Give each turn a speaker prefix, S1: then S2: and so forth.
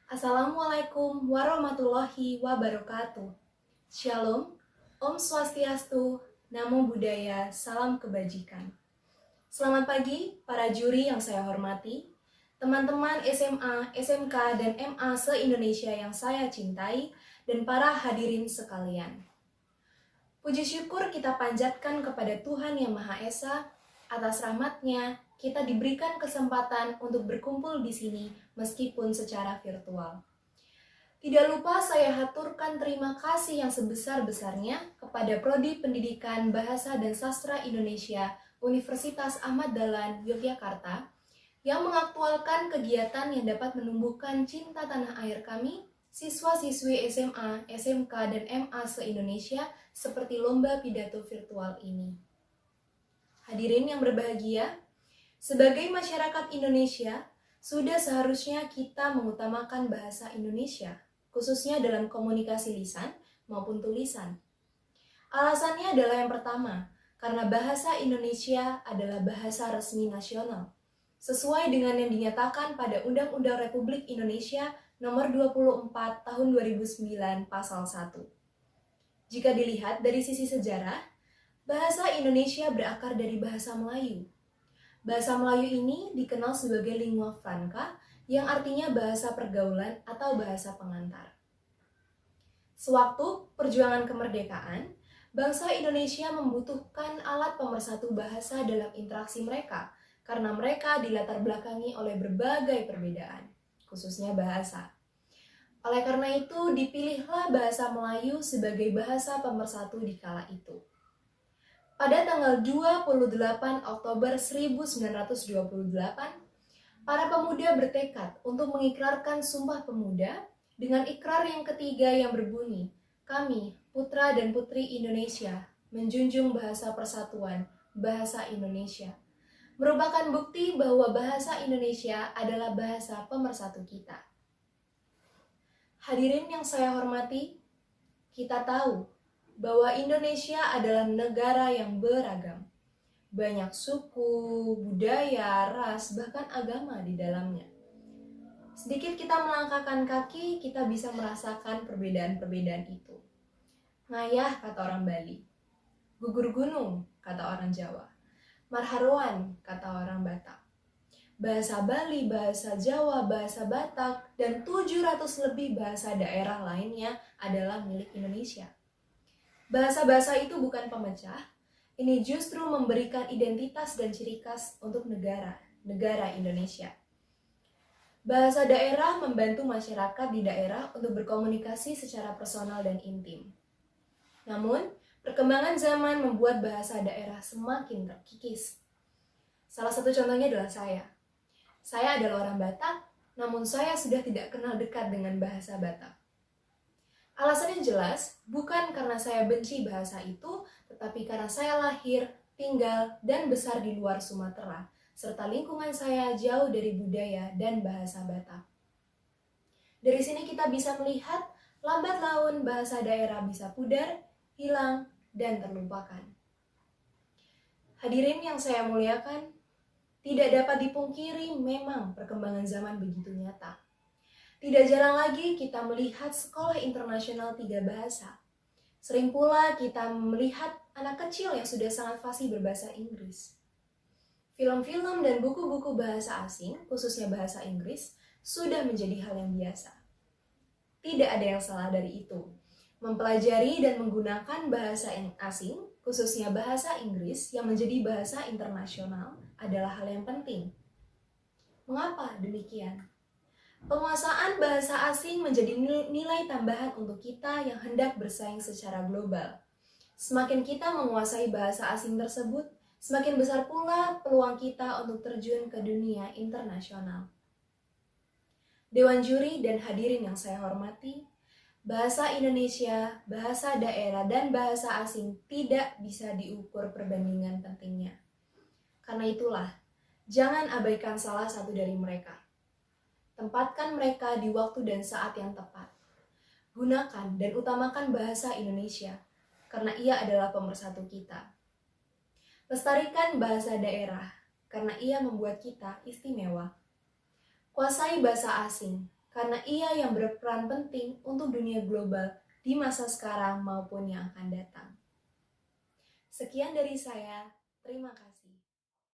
S1: Assalamualaikum warahmatullahi wabarakatuh. Shalom, Om Swastiastu, Namo Buddhaya, Salam Kebajikan. Selamat pagi para juri yang saya hormati, teman-teman SMA, SMK, dan MA se-Indonesia yang saya cintai, dan para hadirin sekalian. Puji syukur kita panjatkan kepada Tuhan Yang Maha Esa. Atas rahmat-Nya, kita diberikan kesempatan untuk berkumpul di sini meskipun secara virtual. Tidak lupa saya haturkan terima kasih yang sebesar-besarnya kepada Prodi Pendidikan Bahasa dan Sastra Indonesia Universitas Ahmad Dahlan Yogyakarta yang mengaktualkan kegiatan yang dapat menumbuhkan cinta tanah air kami, siswa-siswi SMA, SMK, dan MA se-Indonesia seperti lomba pidato virtual ini. Hadirin yang berbahagia, sebagai masyarakat Indonesia, sudah seharusnya kita mengutamakan bahasa Indonesia, khususnya dalam komunikasi lisan maupun tulisan. Alasannya adalah yang pertama, karena bahasa Indonesia adalah bahasa resmi nasional, sesuai dengan yang dinyatakan pada Undang-Undang Republik Indonesia Nomor 24 Tahun 2009 Pasal 1. Jika dilihat dari sisi sejarah, bahasa Indonesia berakar dari bahasa Melayu. Bahasa Melayu ini dikenal sebagai lingua franca, yang artinya bahasa pergaulan atau bahasa pengantar. Sewaktu perjuangan kemerdekaan, bangsa Indonesia membutuhkan alat pemersatu bahasa dalam interaksi mereka, karena mereka dilatar belakangi oleh berbagai perbedaan, khususnya bahasa. Oleh karena itu, dipilihlah bahasa Melayu sebagai bahasa pemersatu di kala itu. Pada tanggal 28 Oktober 1928, para pemuda bertekad untuk mengikrarkan Sumpah Pemuda dengan ikrar yang ketiga yang berbunyi, "Kami, putra dan putri Indonesia, menjunjung bahasa persatuan, bahasa Indonesia," merupakan bukti bahwa bahasa Indonesia adalah bahasa pemersatu kita. Hadirin yang saya hormati, kita tahu bahwa Indonesia adalah negara yang beragam. Banyak suku, budaya, ras, bahkan agama di dalamnya. Sedikit kita melangkahkan kaki, kita bisa merasakan perbedaan-perbedaan itu. Ngayah, kata orang Bali. Gugur gunung, kata orang Jawa. Marharuan, kata orang Batak. Bahasa Bali, bahasa Jawa, bahasa Batak, dan 700 lebih bahasa daerah lainnya adalah milik Indonesia. Bahasa-bahasa itu bukan pemecah, ini justru memberikan identitas dan ciri khas untuk negara Indonesia. Bahasa daerah membantu masyarakat di daerah untuk berkomunikasi secara personal dan intim. Namun, perkembangan zaman membuat bahasa daerah semakin terkikis. Salah satu contohnya adalah saya. Saya adalah orang Batak, namun saya sudah tidak kenal dekat dengan bahasa Batak. Alasannya jelas, bukan karena saya benci bahasa itu, tetapi karena saya lahir, tinggal, dan besar di luar Sumatera, serta lingkungan saya jauh dari budaya dan bahasa Batak. Dari sini kita bisa melihat, lambat laun bahasa daerah bisa pudar, hilang, dan terlupakan. Hadirin yang saya muliakan, tidak dapat dipungkiri memang perkembangan zaman begitu nyata. Tidak jarang lagi kita melihat sekolah internasional 3 bahasa. Sering pula kita melihat anak kecil yang sudah sangat fasih berbahasa Inggris. Film-film dan buku-buku bahasa asing, khususnya bahasa Inggris, sudah menjadi hal yang biasa. Tidak ada yang salah dari itu. Mempelajari dan menggunakan bahasa asing, khususnya bahasa Inggris yang menjadi bahasa internasional, adalah hal yang penting. Mengapa demikian? Penguasaan bahasa asing menjadi nilai tambahan untuk kita yang hendak bersaing secara global. Semakin kita menguasai bahasa asing tersebut, semakin besar pula peluang kita untuk terjun ke dunia internasional. Dewan juri dan hadirin yang saya hormati, bahasa Indonesia, bahasa daerah, dan bahasa asing tidak bisa diukur perbandingan pentingnya. Karena itulah, jangan abaikan salah satu dari mereka. Tempatkan mereka di waktu dan saat yang tepat. Gunakan dan utamakan bahasa Indonesia, karena ia adalah pemersatu kita. Lestarikan bahasa daerah, karena ia membuat kita istimewa. Kuasai bahasa asing, karena ia yang berperan penting untuk dunia global di masa sekarang maupun yang akan datang. Sekian dari saya, terima kasih.